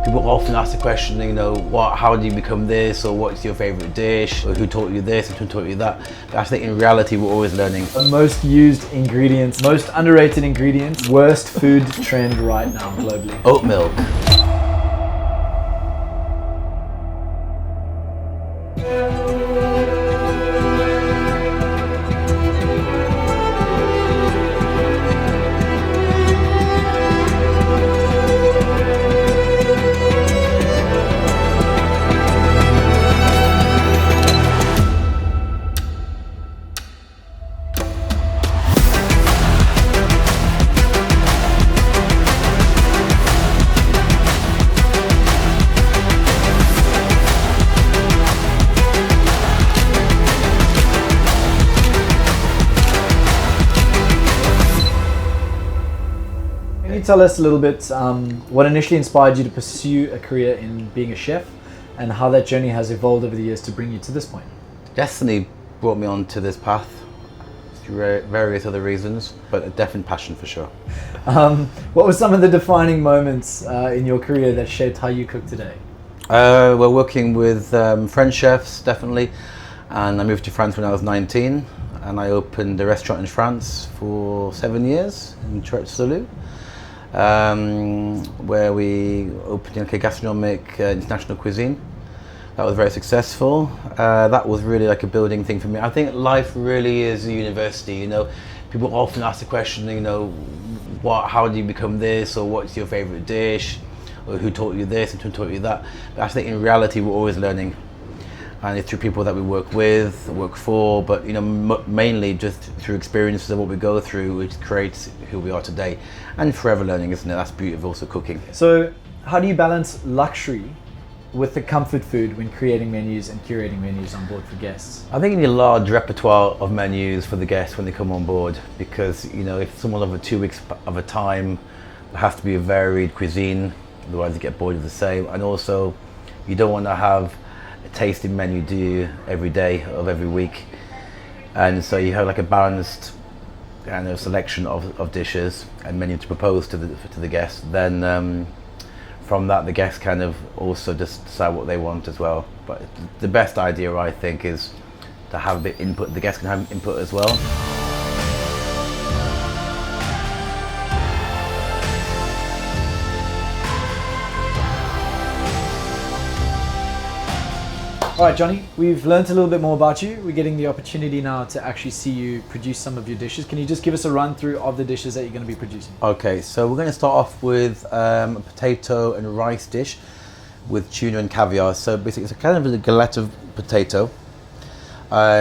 People often ask the question, how do you become this, or what's your favorite dish, or who taught you this and who taught you that. But I think in reality, we're always learning. Most used ingredients, most underrated ingredients, worst food trend right now globally. Oat milk. Can you tell us a little bit what initially inspired you to pursue a career in being a chef and how that journey has evolved over the years to bring you to this point? Destiny brought me onto this path through various other reasons, but a definite passion for sure. What were some of the defining moments in your career that shaped how you cook today? We're working with French chefs, definitely, and I moved to France when I was 19, and I opened a restaurant in France for 7 years in Church-Salut. Where we opened like a gastronomic international cuisine. That was very successful. That was really like a building thing for me. I think life really is a university. People often ask the question, how do you become this, or what's your favorite dish, or who taught you this and who taught you that. But I think in reality, we're always learning. And it's through people that we work with, work for, but mainly just through experiences of what we go through, which creates who we are today. And forever learning, isn't it? That's the beauty of also cooking. So how do you balance luxury with the comfort food when creating menus and curating menus on board for guests? I think you need a large repertoire of menus for the guests when they come on board, because if someone over 2 weeks of a time, there has to be a varied cuisine, otherwise you get bored of the same. And also, you don't want to have a tasting menu do you every day of every week, and so you have like a balanced kind of selection of dishes and menu to propose to the guests. Then from that, the guests kind of also just decide what they want as well. But the best idea, I think, is to have a bit input. The guests can have input as well. All right, Jonny, we've learned a little bit more about you. We're getting the opportunity now to actually see you produce some of your dishes. Can you just give us a run through of the dishes that you're going to be producing? Okay, so we're going to start off with a potato and rice dish with tuna and caviar. So basically it's a kind of a galette of potato,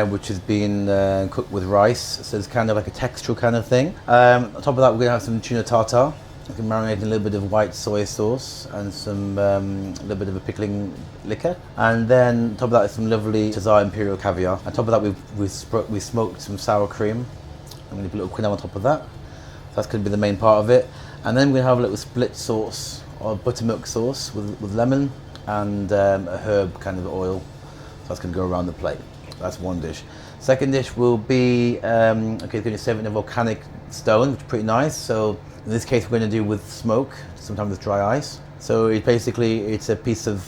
which has been cooked with rice. So it's kind of like a textural kind of thing. On top of that, we're going to have some tuna tartare. I can marinate in a little bit of white soy sauce and some a little bit of a pickling liquor, and then on top of that is some lovely Tazar Imperial caviar. On top of that, we smoked some sour cream. I'm going to put a little quinoa on top of that. So that's going to be the main part of it, and then we're going to have a little split sauce or buttermilk sauce with lemon and a herb kind of oil. So that's going to go around the plate. That's one dish. Second dish will be it's going to be served in a volcanic stone, which is pretty nice. So in this case, we're going to do with smoke, sometimes with dry ice. So it's a piece of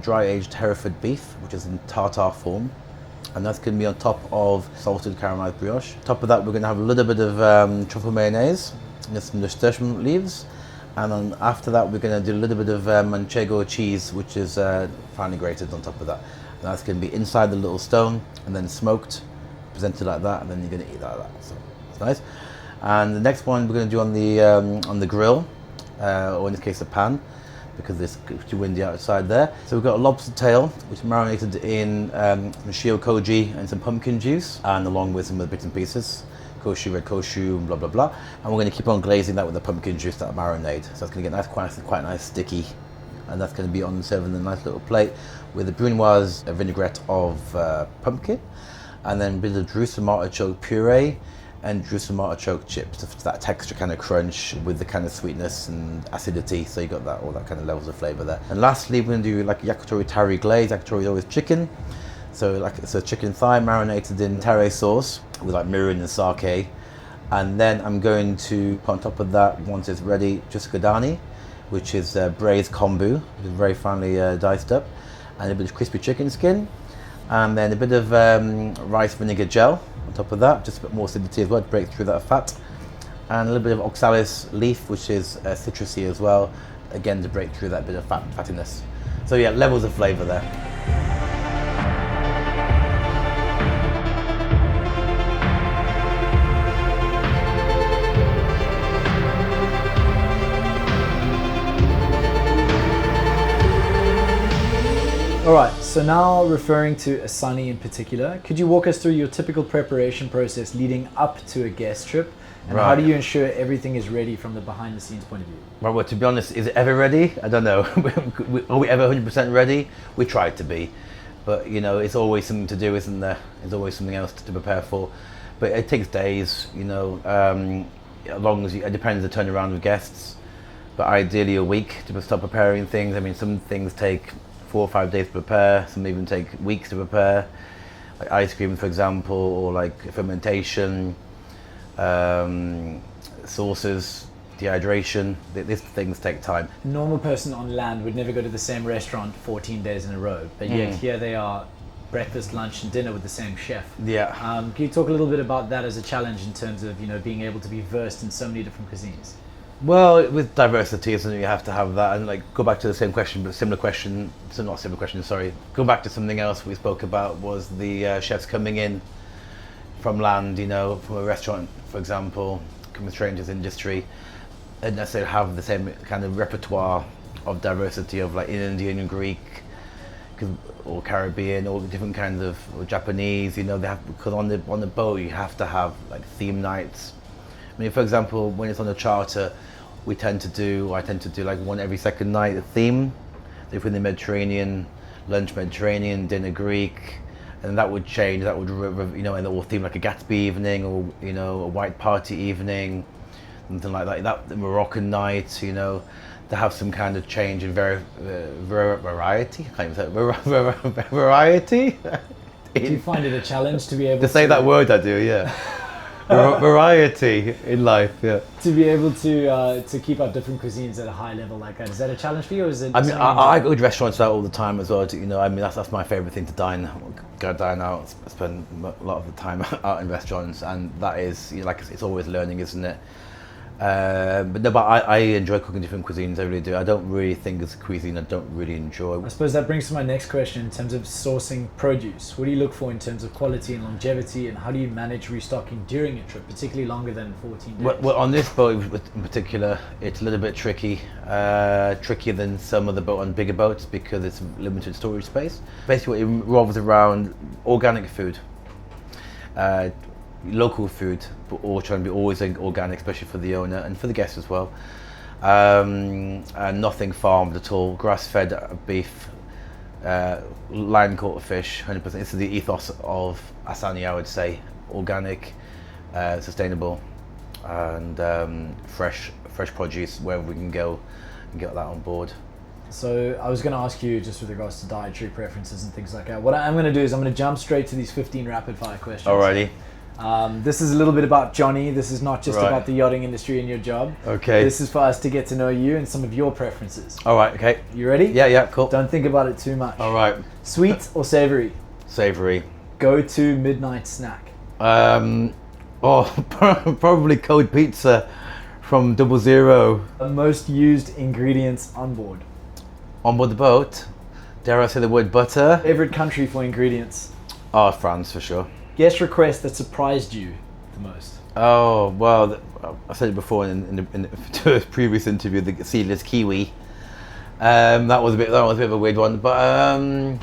dry aged Hereford beef, which is in tartare form, and that's going to be on top of salted caramelized brioche. On top of that, we're going to have a little bit of truffle mayonnaise and some nasturtium leaves, and then after that, we're going to do a little bit of manchego cheese, which is finely grated on top of that. And that's going to be inside the little stone and then smoked, presented like that, and then you're going to eat that like that. So it's nice. And the next one we're going to do on the grill, or in this case a pan, because it's too windy outside there. So we've got a lobster tail, which is marinated in shio koji and some pumpkin juice, and along with some other bits and pieces, koshu, red koshu, and blah blah blah. And we're going to keep on glazing that with the pumpkin juice, that marinade. So it's going to get nice, quite nice, sticky, and that's going to be on served in a nice little plate with a brunoise vinaigrette of pumpkin, and then a bit of Jerusalem artichoke puree and Jerusalem artichoke chips, so that texture kind of crunch with the kind of sweetness and acidity. So you got that, all that kind of levels of flavor there. And lastly, we're going to do like yakitori tare glaze. Yakitori is always chicken, so it's a chicken thigh marinated in tare sauce with like mirin and sake. And then I'm going to put on top of that, once it's ready, just godani, which is braised kombu, which is very finely diced up, and a bit of crispy chicken skin, and then a bit of rice vinegar gel on top of that, just a bit more acidity as well to break through that fat, and a little bit of oxalis leaf, which is citrusy as well, again to break through that bit of fattiness. So yeah, levels of flavour there. All right, so now referring to ASANI in particular, could you walk us through your typical preparation process leading up to a guest trip? And how do you ensure everything is ready from the behind the scenes point of view? Well, to be honest, is it ever ready? I don't know. Are we ever 100% ready? We try to be. But, you know, it's always something to do, isn't there? There's always something else to prepare for. But it takes days, you know, as long as it depends on the turnaround of guests. But ideally a week to start preparing things. I mean, some things take 4 or 5 days to prepare, some even take weeks to prepare, like ice cream for example, or like fermentation, sauces, dehydration. These things take time. A normal person on land would never go to the same restaurant 14 days in a row, but yet here they are, breakfast, lunch and dinner with the same chef. Yeah. Can you talk a little bit about that as a challenge in terms of, you know, being able to be versed in so many different cuisines? Well, with diversity, isn't it? You have to have that, and like go back to the same question, but similar question. So not similar question. Sorry. Go back to something else we spoke about was the chefs coming in from land. You know, from a restaurant, for example, coming straight into this industry, and necessarily have the same kind of repertoire of diversity of like Indian and Greek, or Caribbean, all the different kinds of, or Japanese. You know, they have, because on the boat you have to have like theme nights. I mean, for example, when it's on a charter, I tend to do like one every second night, a theme. If we're in the Mediterranean, lunch Mediterranean, dinner Greek, and that would change. That would, you know, and it will theme like a Gatsby evening, or, you know, a white party evening, something like that. That the Moroccan night, you know, to have some kind of change in variety. I can't even say variety. Do you find it a challenge to be able to say that word? I do, yeah. Variety in life, yeah. To be able to keep up different cuisines at a high level like that, is that a challenge for you, or is it? I mean, I go to restaurants out all the time as well. You know, I mean, that's my favourite thing to dine. Go dine out, spend a lot of the time out in restaurants, and that is, you know, like it's always learning, isn't it? But I enjoy cooking different cuisines. I really do. I don't really think it's a cuisine I don't really enjoy. I suppose that brings to my next question in terms of sourcing produce. What do you look for in terms of quality and longevity, and how do you manage restocking during a trip, particularly longer than 14 days? Well, on this boat in particular, it's a little bit tricky, trickier than some of the on bigger boats, because it's limited storage space. Basically, it revolves around organic food. Local food, but all trying to be always organic, especially for the owner and for the guests as well. And nothing farmed at all. Grass-fed beef, line-caught fish, 100%. This is the ethos of ASANI, I would say. Organic, sustainable, and fresh produce wherever we can go and get that on board. So I was going to ask you, just with regards to dietary preferences and things like that, what I'm going to do is I'm going to jump straight to these 15 rapid-fire questions. Alrighty. This is a little bit about Jonny. This is not just about the yachting industry and your job. Okay. This is for us to get to know you and some of your preferences. All right. Okay. You ready? Yeah. Cool. Don't think about it too much. All right. Sweet or savory? Savory. Go-to midnight snack? Probably cold pizza from 00. Most used ingredients on board? On board the boat? Dare I say the word butter? Favorite country for ingredients? Oh, France for sure. Guest request that surprised you the most? Oh, well, I said it before in the previous interview, the seedless kiwi. That was a bit of a weird one, but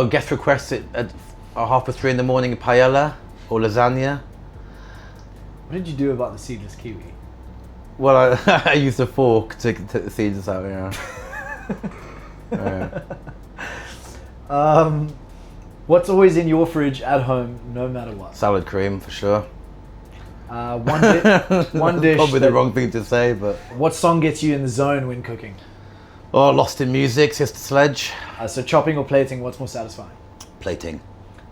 guest request at 3:30 in the morning, paella or lasagna. What did you do about the seedless kiwi? Well, I used a fork to take the seeds out. What's always in your fridge at home, no matter what? Salad cream, for sure. One dish. Probably the wrong thing to say, but... What song gets you in the zone when cooking? Oh, Lost in Music, Sister Sledge. So chopping or plating, what's more satisfying? Plating.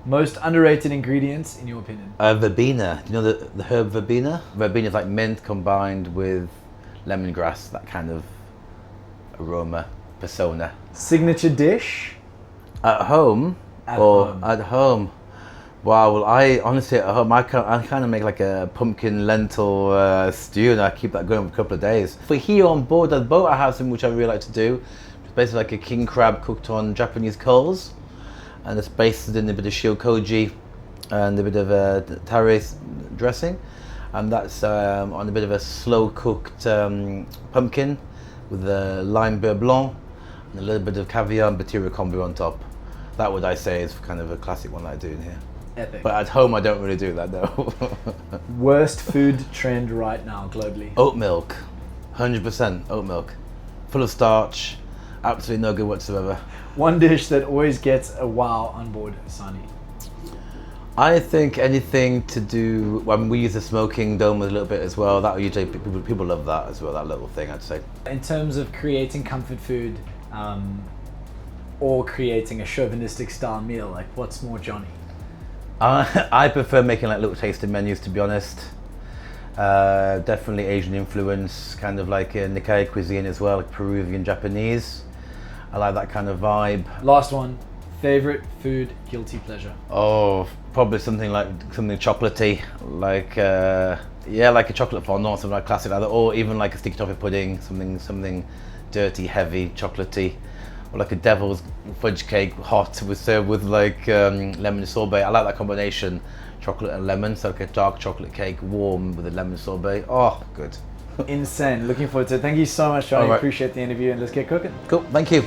Most underrated ingredients, in your opinion? Verbena. Do you know the herb verbena? Verbena is like mint combined with lemongrass, that kind of aroma, persona. Signature dish? At home At or home. at home? Wow, well, I honestly at home I kind of make like a pumpkin lentil stew, and I keep that going for a couple of days. For here on board the boat, I have something which I really like to do. It's basically like a king crab cooked on Japanese coals, and it's basted in a bit of shiokoji and a bit of tare dressing, and that's on a bit of a slow cooked pumpkin with a lime beurre blanc and a little bit of caviar and batira kombu on top. That would I say is kind of a classic one that I do in here. Epic. But at home I don't really do that though. Worst food trend right now globally? Oat milk, 100% oat milk. Full of starch, absolutely no good whatsoever. One dish that always gets a wow on board Asani? I think anything to do, when we use the smoking dome a little bit as well, that usually people love that as well, that little thing I'd say. In terms of creating comfort food or creating a chauvinistic style meal, like what's more Johnny? I prefer making like little tasting menus, to be honest. Definitely Asian influence, kind of like Nikkei cuisine as well, like Peruvian, Japanese. I like that kind of vibe. Last one, favorite food, guilty pleasure? Oh, probably something chocolatey, like like a chocolate fondant, something like classic like that, or even like a sticky toffee pudding, something dirty, heavy, chocolatey. Or like a devil's fudge cake, hot, served with like lemon sorbet. I like that combination, chocolate and lemon. So like a dark chocolate cake, warm with a lemon sorbet. Oh, good. Insane. Looking forward to it. Thank you so much, Johnny. All right. Appreciate the interview, and let's get cooking. Cool, thank you.